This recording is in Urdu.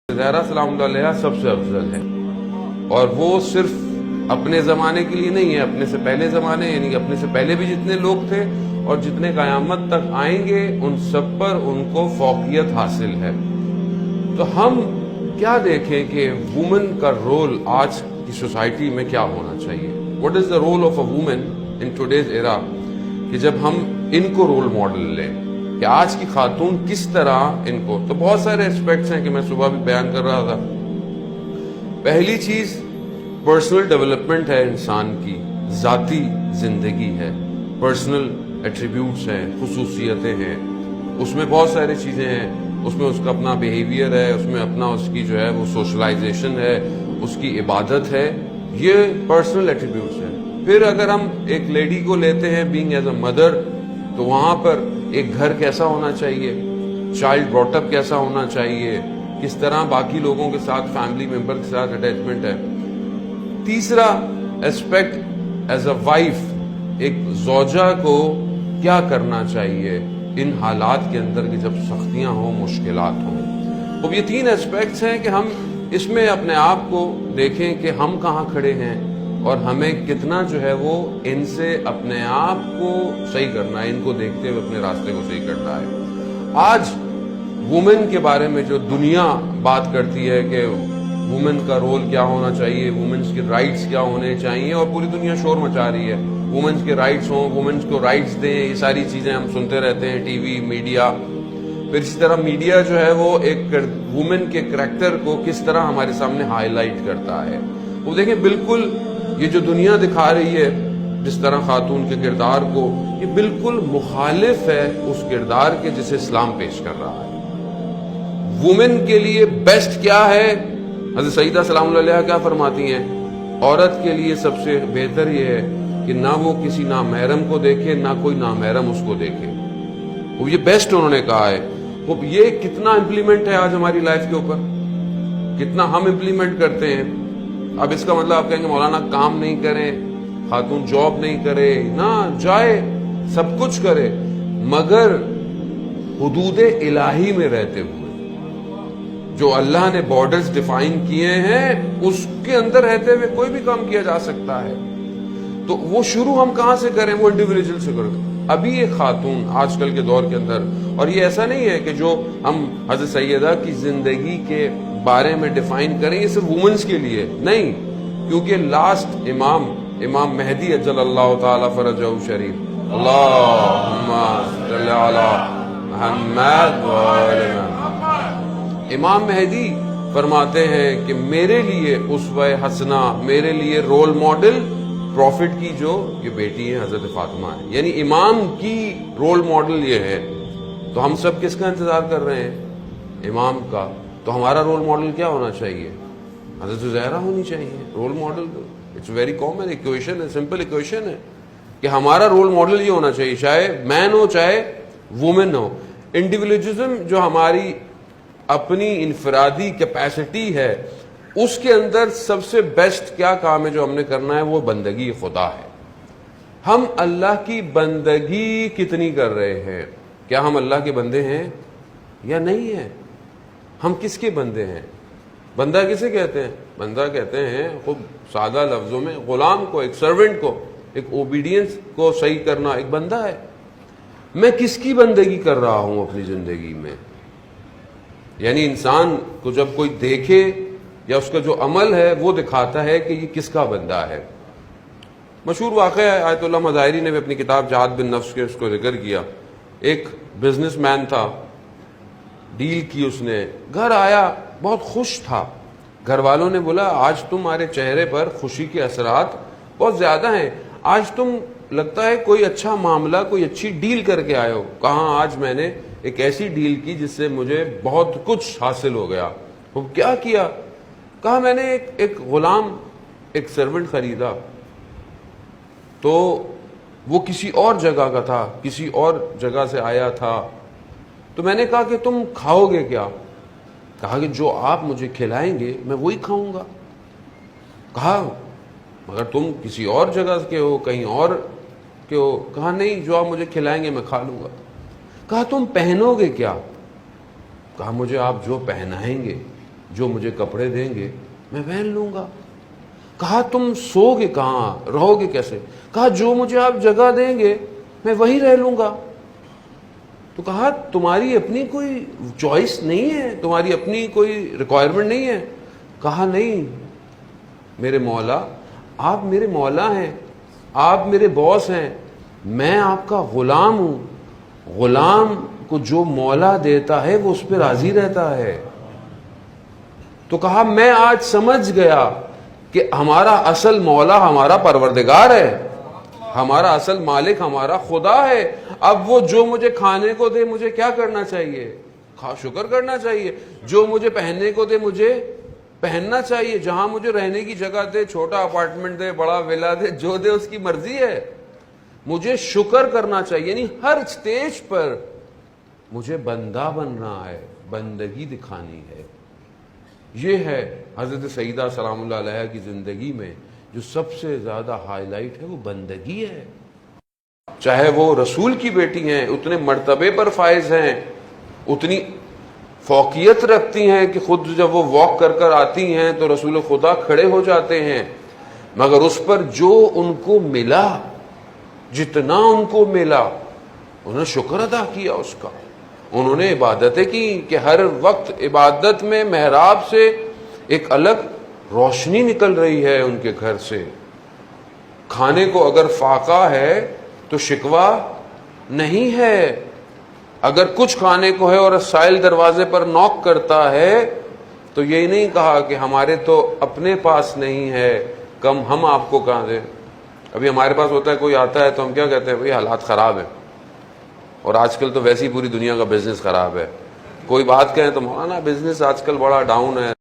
زہرا سلام اللہ علیہ سب سے افضل ہے، اور وہ صرف اپنے زمانے کے لیے نہیں ہے، اپنے سے پہلے زمانے یعنی اپنے سے پہلے بھی جتنے لوگ تھے اور جتنے قیامت تک آئیں گے ان سب پر ان کو فوقیت حاصل ہے۔ تو ہم کیا دیکھیں کہ وومن کا رول آج کی سوسائٹی میں کیا ہونا چاہیے، what is the role of a woman in today's era, کہ جب ہم ان کو رول ماڈل لیں کہ آج کی خاتون کس طرح ان کو، تو بہت سارے اسپیکٹس ہیں کہ میں صبح بھی بیان کر رہا تھا۔ پہلی چیز پرسنل ڈیولپمنٹ ہے، انسان کی ذاتی زندگی ہے، پرسنل ایٹریبیوٹس ہیں، خصوصیتیں ہیں، اس میں بہت ساری چیزیں ہیں، اس میں اس کا اپنا بیہیویئر ہے، اس میں اپنا اس کی جو ہے وہ سوشلائزیشن ہے، اس کی عبادت ہے، یہ پرسنل ایٹریبیوٹس ہیں۔ پھر اگر ہم ایک لیڈی کو لیتے ہیں بینگ ایز اے مدر، تو وہاں پر ایک گھر کیسا ہونا چاہیے، چائلڈ براٹ اپ کیسا ہونا چاہیے، کس طرح باقی لوگوں کے ساتھ، فیملی ممبر کے ساتھ اٹیچمنٹ ہے۔ تیسرا ایسپیکٹ ایز اے وائف، ایک زوجہ کو کیا کرنا چاہیے ان حالات کے اندر کہ جب سختیاں ہوں، مشکلات ہوں۔ اب یہ تین ایسپیکٹس ہیں کہ ہم اس میں اپنے آپ کو دیکھیں کہ ہم کہاں کھڑے ہیں اور ہمیں کتنا جو ہے وہ ان سے اپنے آپ کو صحیح کرنا ہے، ان کو دیکھتے ہوئے اپنے راستے کو صحیح کرنا ہے۔ آج وومن کے بارے میں جو دنیا بات کرتی ہے کہ وومن کا رول کیا ہونا چاہیے، وومنس کے رائٹس کیا ہونے چاہیے، اور پوری دنیا شور مچا رہی ہے وومنس کے رائٹس ہوں، وومنس کو رائٹس دیں، یہ ساری چیزیں ہم سنتے رہتے ہیں، ٹی وی، میڈیا۔ پھر اسی طرح میڈیا جو ہے وہ ایک وومن کے کریکٹر کو کس طرح ہمارے سامنے ہائی لائٹ کرتا ہے۔ وہ دیکھیں بالکل یہ جو دنیا دکھا رہی ہے جس طرح خاتون کے کردار کو، یہ بالکل مخالف ہے اس کردار کے جسے اسلام پیش کر رہا ہے۔ وومن کے لیے بیسٹ کیا ہے، حضرت سیدہ سلام اللہ علیہ کیا فرماتی ہیں، عورت کے لیے سب سے بہتر یہ ہے کہ نہ وہ کسی نامحرم کو دیکھے، نہ کوئی نامحرم اس کو دیکھے۔ وہ یہ بیسٹ انہوں نے کہا ہے۔ وہ یہ کتنا امپلیمنٹ ہے آج ہماری لائف کے اوپر، کتنا ہم امپلیمنٹ کرتے ہیں۔ اب اس کا مطلب آپ کہیں گے مولانا کام نہیں کریں، خاتون جاب نہیں کرے، نہ جائے، سب کچھ کرے، مگر حدود الہی میں رہتے ہوئے، جو اللہ نے بارڈرز ڈیفائن کیے ہیں اس کے اندر رہتے ہوئے کوئی بھی کام کیا جا سکتا ہے۔ تو وہ شروع ہم کہاں سے کریں، وہ انڈیویجول سے کریں۔ ابھی ایک خاتون آج کل کے دور کے اندر، اور یہ ایسا نہیں ہے کہ جو ہم حضرت سیدہ کی زندگی کے بارے میں ڈیفائن کریں یہ صرف وومنس کے لیے نہیں، کیونکہ لاسٹ امام مہدی اجل اللہ تعالی فرجہ شریف، اللہم صلی علی محمد وآل محمد، امام مہدی فرماتے ہیں کہ میرے لیے اسوہ حسنہ، میرے لیے رول ماڈل پروفٹ کی جو یہ بیٹی ہے حضرت فاطمہ ہے، یعنی امام کی رول ماڈل یہ ہے۔ تو ہم سب کس کا انتظار کر رہے ہیں؟ امام کا۔ تو ہمارا رول ماڈل کیا ہونا چاہیے؟ حضرت زہرا ہونی چاہیے role model. It's very common equation ہے، سمپل ایکویشن ہے کہ ہمارا رول ماڈل یہ ہونا چاہیے، چاہے مین ہو چاہے وومن ہو۔ انڈیویجولزم جو ہماری اپنی انفرادی کیپیسٹی ہے، اس کے اندر سب سے بیسٹ کیا کام ہے جو ہم نے کرنا ہے، وہ بندگی خدا ہے۔ ہم اللہ کی بندگی کتنی کر رہے ہیں؟ کیا ہم اللہ کے بندے ہیں یا نہیں ہیں؟ ہم کس کے بندے ہیں؟ بندہ کسے کہتے ہیں؟ بندہ کہتے ہیں خوب سادہ لفظوں میں غلام کو، ایک سرونٹ کو، ایک اوبیڈینس کو صحیح کرنا ایک بندہ ہے۔ میں کس کی بندگی کر رہا ہوں اپنی زندگی میں؟ یعنی انسان کو جب کوئی دیکھے یا اس کا جو عمل ہے وہ دکھاتا ہے کہ یہ کس کا بندہ ہے۔ مشہور واقعہ ہے، آیت اللہ مظاہری نے بھی اپنی کتاب جہاد بن نفس کے اس کو ذکر کیا۔ ایک بزنس مین تھا، ڈیل کی اس نے، گھر آیا بہت خوش تھا۔ گھر والوں نے بولا آج تمہارے چہرے پر خوشی کے اثرات بہت زیادہ ہیں، آج تم لگتا ہے کوئی اچھا معاملہ، کوئی اچھی ڈیل کر کے آئے ہو۔ کہاں آج میں نے ایک ایسی ڈیل کی جس سے مجھے بہت کچھ حاصل ہو گیا۔ وہ کیا کیا؟ کہا میں نے ایک غلام، ایک سرونٹ خریدا، تو وہ کسی اور جگہ کا تھا، کسی اور جگہ سے آیا تھا، تو میں نے کہا کہ تم کھاؤ گے کیا؟ کہا کہ جو آپ مجھے کھلائیں گے میں وہی کھاؤں گا۔ کہا مگر تم کسی اور جگہ کے ہو، کہیں اور کے ہو؟ کہا نہیں، جو آپ مجھے کھلائیں گے میں کھا لوں گا۔ کہا تم پہنو گے کیا؟ کہا مجھے آپ جو پہنائیں گے جو مجھے کپڑے دیں گے میں پہن لوں گا۔ کہا تم سو گے کہاں، رہو گے کیسے؟ کہا جو مجھے آپ جگہ دیں گے میں وہیں رہ لوں گا۔ تو کہا تمہاری اپنی کوئی چوائس نہیں ہے، تمہاری اپنی کوئی ریکوائرمنٹ نہیں ہے؟ کہا نہیں میرے مولا، آپ میرے مولا ہیں، آپ میرے باس ہیں، میں آپ کا غلام ہوں، غلام کو جو مولا دیتا ہے وہ اس پہ راضی رہتا ہے۔ تو کہا میں آج سمجھ گیا کہ ہمارا اصل مولا ہمارا پروردگار ہے، ہمارا اصل مالک ہمارا خدا ہے۔ اب وہ جو مجھے کھانے کو دے مجھے کیا کرنا چاہیے؟ شکر کرنا چاہیے۔ جو مجھے پہننے کو دے مجھے پہننا چاہیے، جہاں مجھے رہنے کی جگہ دے، چھوٹا اپارٹمنٹ دے، بڑا ویلا دے، جو دے اس کی مرضی ہے، مجھے شکر کرنا چاہیے۔ یعنی ہر سٹیج پر مجھے بندہ بننا ہے، بندگی دکھانی ہے۔ یہ ہے حضرت سیدہ سلام اللہ علیہ کی زندگی میں جو سب سے زیادہ ہائی لائٹ ہے، وہ بندگی ہے۔ چاہے وہ رسول کی بیٹی ہیں، اتنے مرتبے پر فائز ہیں، اتنی فوقیت رکھتی ہیں کہ خود جب وہ واک کر کر آتی ہیں تو رسول خدا کھڑے ہو جاتے ہیں، مگر اس پر جو ان کو ملا، جتنا ان کو ملا، انہوں نے شکر ادا کیا اس کا۔ انہوں نے عبادتیں کی کہ ہر وقت عبادت میں محراب سے ایک الگ روشنی نکل رہی ہے ان کے گھر سے۔ کھانے کو اگر فاقہ ہے تو شکوہ نہیں ہے، اگر کچھ کھانے کو ہے اور سائل دروازے پر نوک کرتا ہے تو یہی نہیں کہا کہ ہمارے تو اپنے پاس نہیں ہے، کم ہم آپ کو کہاں دیں۔ ابھی ہمارے پاس ہوتا ہے کوئی آتا ہے تو ہم کیا کہتے ہیں؟ بھئی حالات خراب ہیں، اور آج کل تو ویسی پوری دنیا کا بزنس خراب ہے۔ کوئی بات کہیں تو مولانا بزنس آج کل بڑا ڈاؤن ہے۔